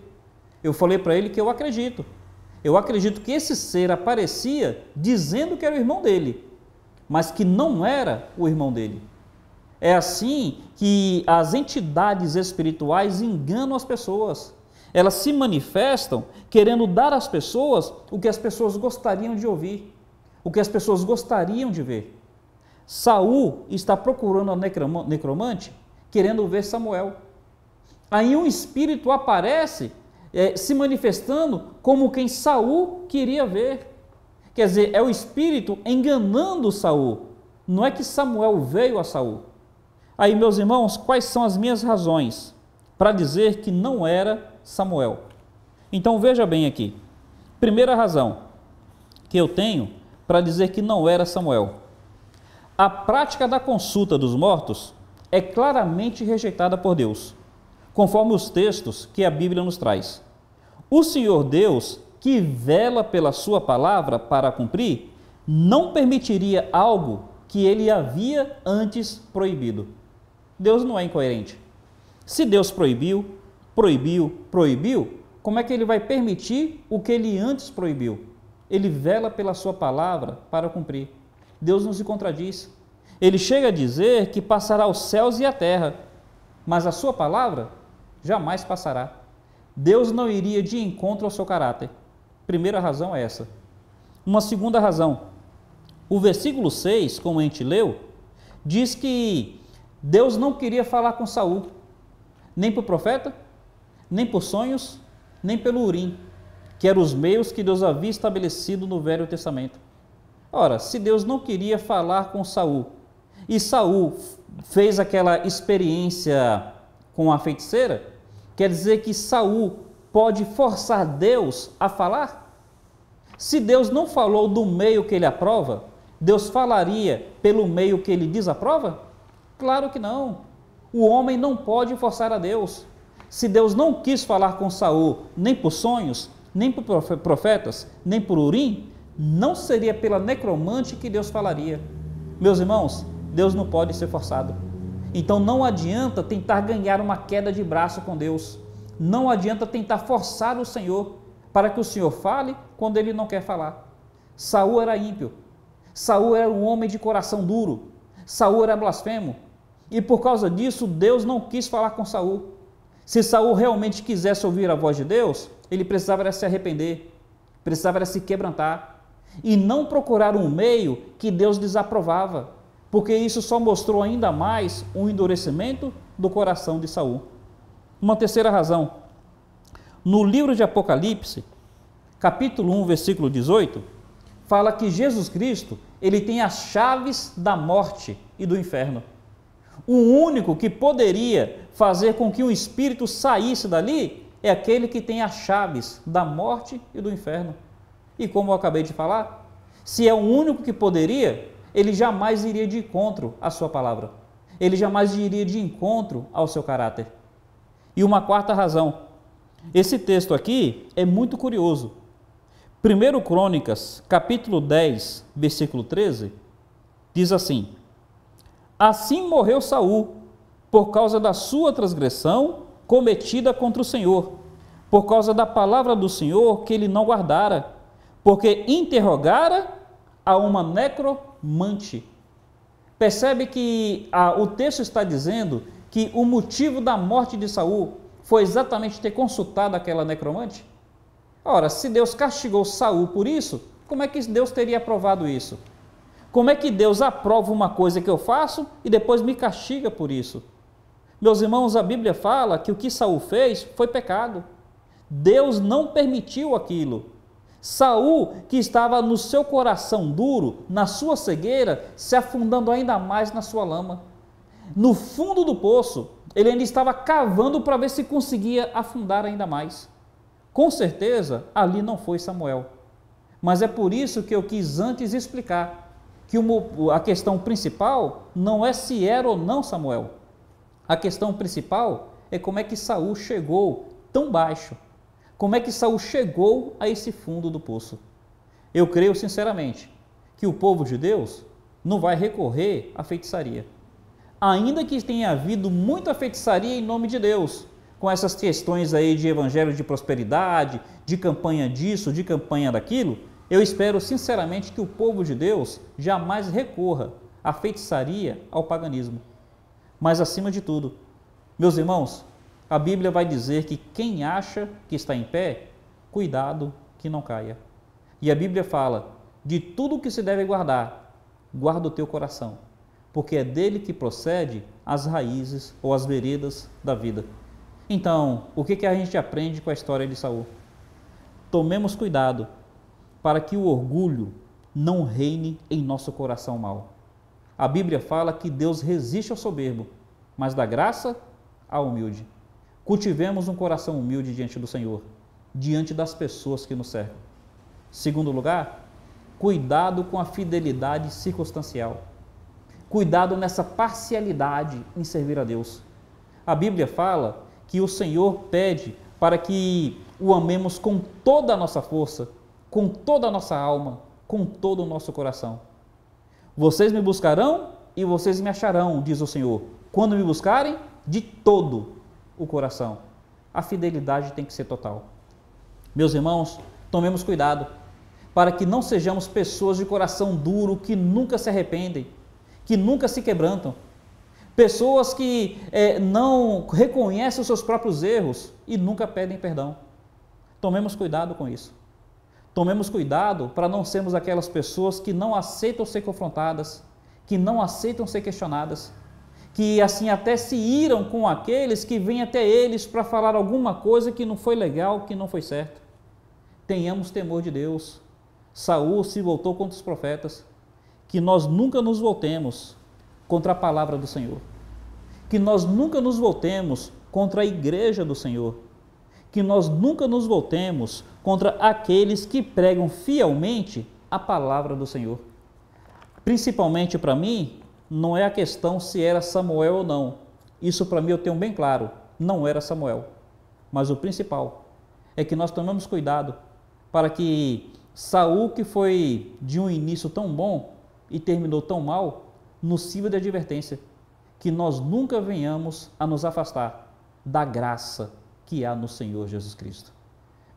Eu falei para ele que eu acredito que esse ser aparecia dizendo que era o irmão dele, mas que não era o irmão dele. É assim que as entidades espirituais enganam as pessoas. Elas se manifestam querendo dar às pessoas o que as pessoas gostariam de ouvir, o que as pessoas gostariam de ver. Saul está procurando a necromante, querendo ver Samuel. Aí um espírito aparece, se manifestando como quem Saul queria ver. Quer dizer, é o espírito enganando Saul. Não é que Samuel veio a Saul. Aí, meus irmãos, quais são as minhas razões para dizer que não era Samuel? Então veja bem aqui. Primeira razão que eu tenho para dizer que não era Samuel. A prática da consulta dos mortos é claramente rejeitada por Deus, conforme os textos que a Bíblia nos traz. O Senhor Deus, que vela pela sua palavra para cumprir, não permitiria algo que ele havia antes proibido. Deus não é incoerente. Se Deus proibiu, como é que ele vai permitir o que ele antes proibiu? Ele vela pela sua palavra para cumprir. Deus não se contradiz. Ele chega a dizer que passará os céus e a terra, mas a sua palavra jamais passará. Deus não iria de encontro ao seu caráter. Primeira razão é essa. Uma segunda razão. O versículo 6, como a gente leu, diz que Deus não queria falar com Saul, nem por profeta, nem por sonhos, nem pelo Urim, que eram os meios que Deus havia estabelecido no Velho Testamento. Ora, se Deus não queria falar com Saul, e Saul fez aquela experiência com a feiticeira, quer dizer que Saul pode forçar Deus a falar? Se Deus não falou do meio que ele aprova, Deus falaria pelo meio que ele desaprova? Claro que não. O homem não pode forçar a Deus. Se Deus não quis falar com Saul, nem por sonhos, nem por profetas, nem por Urim, não seria pela necromante que Deus falaria. Meus irmãos, Deus não pode ser forçado. Então não adianta tentar ganhar uma queda de braço com Deus. Não adianta tentar forçar o Senhor para que o Senhor fale quando ele não quer falar. Saul era ímpio. Saul era um homem de coração duro. Saul era blasfemo. E por causa disso, Deus não quis falar com Saul. Se Saul realmente quisesse ouvir a voz de Deus, ele precisava se arrepender, precisava se quebrantar e não procurar um meio que Deus desaprovava, porque isso só mostrou ainda mais um endurecimento do coração de Saul. Uma terceira razão. No livro de Apocalipse, capítulo 1, versículo 18, fala que Jesus Cristo, ele tem as chaves da morte e do inferno. O único que poderia fazer com que um espírito saísse dali é aquele que tem as chaves da morte e do inferno. E como eu acabei de falar, se é o único que poderia, ele jamais iria de encontro à sua palavra. Ele jamais iria de encontro ao seu caráter. E uma quarta razão. Esse texto aqui é muito curioso. 1 Crônicas, capítulo 10, versículo 13, diz assim: Assim morreu Saul, por causa da sua transgressão cometida contra o Senhor, por causa da palavra do Senhor que ele não guardara, porque interrogara a uma necromante. Percebe que o texto está dizendo que o motivo da morte de Saul foi exatamente ter consultado aquela necromante? Ora, se Deus castigou Saul por isso, como é que Deus teria aprovado isso? Como é que Deus aprova uma coisa que eu faço e depois me castiga por isso? Meus irmãos, a Bíblia fala que o que Saul fez foi pecado. Deus não permitiu aquilo. Saul, que estava no seu coração duro, na sua cegueira, se afundando ainda mais na sua lama. No fundo do poço, ele ainda estava cavando para ver se conseguia afundar ainda mais. Com certeza, ali não foi Samuel. Mas é por isso que eu quis antes explicar que a questão principal não é se era ou não Samuel. A questão principal é como é que Saul chegou tão baixo. Como é que Saul chegou a esse fundo do poço? Eu creio sinceramente que o povo de Deus não vai recorrer à feitiçaria. Ainda que tenha havido muita feitiçaria em nome de Deus, com essas questões aí de evangelho de prosperidade, de campanha disso, de campanha daquilo, eu espero sinceramente que o povo de Deus jamais recorra à feitiçaria, ao paganismo. Mas acima de tudo, meus irmãos, a Bíblia vai dizer que quem acha que está em pé, cuidado que não caia. E a Bíblia fala, de tudo que se deve guardar, guarda o teu coração, porque é dele que procede as raízes ou as veredas da vida. Então, o que a gente aprende com a história de Saul? Tomemos cuidado para que o orgulho não reine em nosso coração mau. A Bíblia fala que Deus resiste ao soberbo, mas da graça ao humilde. Cultivemos um coração humilde diante do Senhor, diante das pessoas que nos cercam. Segundo lugar, cuidado com a fidelidade circunstancial. Cuidado nessa parcialidade em servir a Deus. A Bíblia fala que o Senhor pede para que o amemos com toda a nossa força, com toda a nossa alma, com todo o nosso coração. Vocês me buscarão e vocês me acharão, diz o Senhor, quando me buscarem de todo o coração. A fidelidade tem que ser total. Meus irmãos, tomemos cuidado para que não sejamos pessoas de coração duro que nunca se arrependem, que nunca se quebrantam. Pessoas que não reconhecem os seus próprios erros e nunca pedem perdão. Tomemos cuidado com isso. Tomemos cuidado para não sermos aquelas pessoas que não aceitam ser confrontadas, que não aceitam ser questionadas, que assim até se iram com aqueles que vêm até eles para falar alguma coisa que não foi legal, que não foi certo. Tenhamos temor de Deus. Saul se voltou contra os profetas. Que nós nunca nos voltemos contra a palavra do Senhor. Que nós nunca nos voltemos contra a igreja do Senhor. Que nós nunca nos voltemos contra aqueles que pregam fielmente a palavra do Senhor. Principalmente para mim, não é a questão se era Samuel ou não. Isso para mim eu tenho bem claro, não era Samuel. Mas o principal é que nós tomemos cuidado para que Saul, que foi de um início tão bom e terminou tão mal, nos sirva de advertência, que nós nunca venhamos a nos afastar da graça que há no Senhor Jesus Cristo.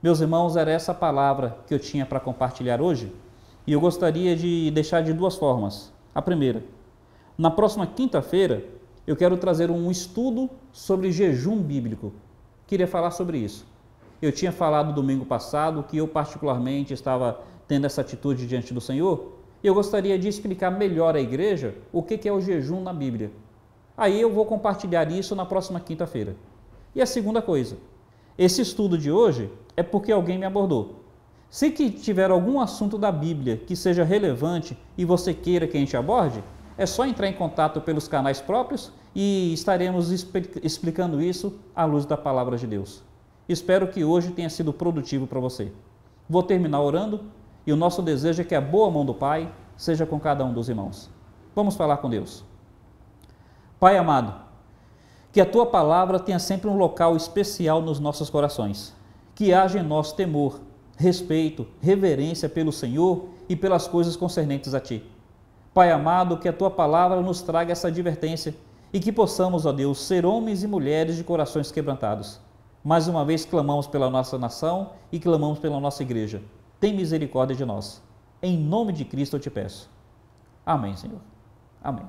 Meus irmãos, era essa palavra que eu tinha para compartilhar hoje, e eu gostaria de deixar de duas formas. A primeira, na próxima quinta-feira, eu quero trazer um estudo sobre jejum bíblico. Queria falar sobre isso. Eu tinha falado domingo passado que eu particularmente estava tendo essa atitude diante do Senhor, e eu gostaria de explicar melhor à igreja o que é o jejum na Bíblia. Aí eu vou compartilhar isso na próxima quinta-feira. E a segunda coisa, esse estudo de hoje é porque alguém me abordou. Se que tiver algum assunto da Bíblia que seja relevante e você queira que a gente aborde, é só entrar em contato pelos canais próprios e estaremos explicando isso à luz da palavra de Deus. Espero que hoje tenha sido produtivo para você. Vou terminar orando e o nosso desejo é que a boa mão do Pai seja com cada um dos irmãos. Vamos falar com Deus. Pai amado, que a Tua palavra tenha sempre um local especial nos nossos corações. Que haja em nós temor, respeito, reverência pelo Senhor e pelas coisas concernentes a Ti. Pai amado, que a Tua palavra nos traga essa advertência e que possamos, ó Deus, ser homens e mulheres de corações quebrantados. Mais uma vez clamamos pela nossa nação e clamamos pela nossa igreja. Tem misericórdia de nós. Em nome de Cristo eu te peço. Amém, Senhor. Amém.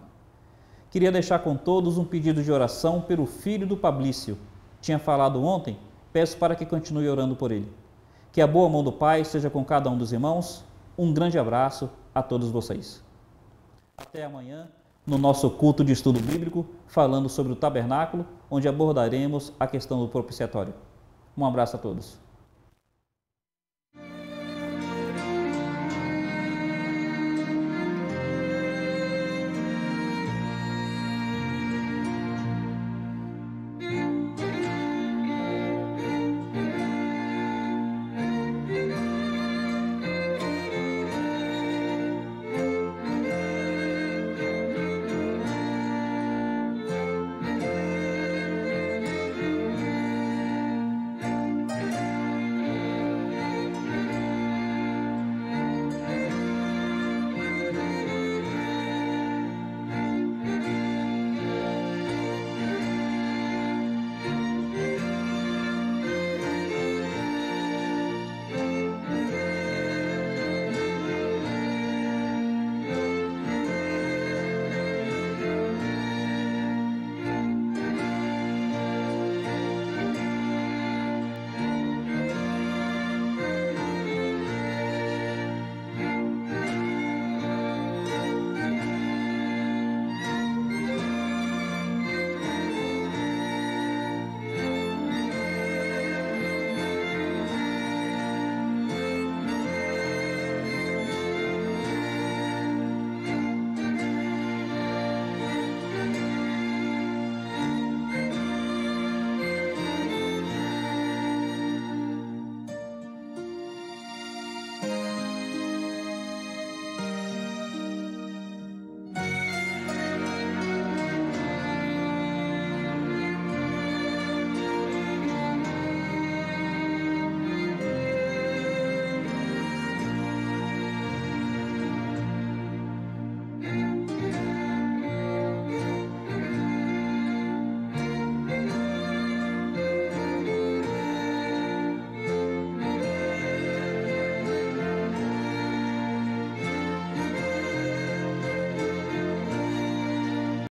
Queria deixar com todos um pedido de oração pelo filho do Pablício. Tinha falado ontem, peço para que continue orando por ele. Que a boa mão do Pai seja com cada um dos irmãos. Um grande abraço a todos vocês. Até amanhã, no nosso culto de estudo bíblico, falando sobre o tabernáculo, onde abordaremos a questão do propiciatório. Um abraço a todos.